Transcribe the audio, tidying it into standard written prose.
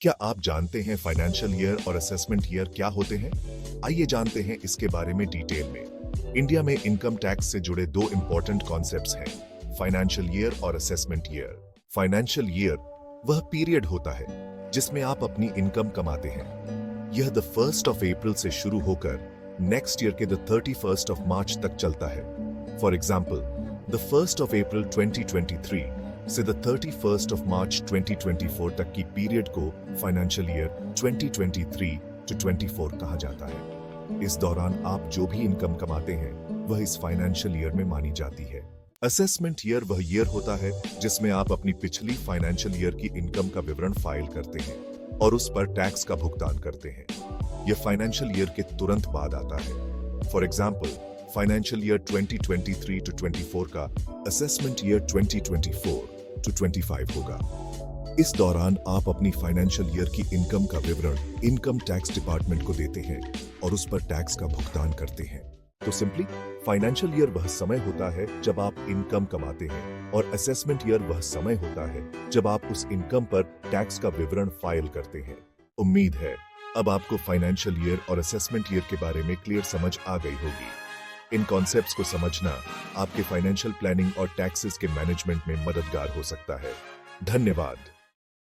क्या आप जानते हैं फाइनेंशियल ईयर और असेसमेंट ईयर क्या होते हैं? आइए जानते हैं इसके बारे में डिटेल में। इंडिया में इनकम टैक्स से जुड़े दो इंपॉर्टेंट कॉन्सेप्ट्स हैं, फाइनेंशियल ईयर और असेसमेंट ईयर। फाइनेंशियल ईयर वह पीरियड होता है जिसमें आप अपनी इनकम कमाते हैं। यह द 1st of April से शुरू होकर नेक्स्ट ईयर के द 31st of March तक चलता है। For example, the 1st of April 2023 से द 31st of March 2024 तक की पीरियड को फाइनेंशियल ईयर 2023 to 24 कहा जाता है। इस दौरान आप जो भी इनकम कमाते हैं वह इस फाइनेंशियल ईयर में मानी जाती है। असेसमेंट ईयर वह ईयर होता है जिसमें आप अपनी पिछली फाइनेंशियल ईयर की इनकम का विवरण फाइल करते हैं और उस पर टैक्स का भुगतान करते हैं। यह फाइनेंशियल ईयर के तुरंत बाद आता है। For example, financial year 2023 to 24 का असेसमेंट ईयर 2024 to 25 होगा। इस दौरान आप अपनी फाइनेंशियल ईयर की इनकम का विवरण इनकम टैक्स डिपार्टमेंट को देते हैं और उस पर टैक्स का भुगतान करते हैं। तो सिंपली, फाइनेंशियल ईयर वह समय होता है जब आप इनकम कमाते हैं और असेसमेंट ईयर वह समय होता है जब आप उस इनकम पर टैक्स का विवरण फाइल करते हैं। उम्मीद है अब आपको फाइनेंशियल ईयर और असेसमेंट ईयर के बारे में क्लियर समझ आ गई होगी। इन कॉन्सेप्ट्स को समझना आपके फाइनेंशियल प्लानिंग और टैक्सेस के मैनेजमेंट में मददगार हो सकता है। धन्यवाद।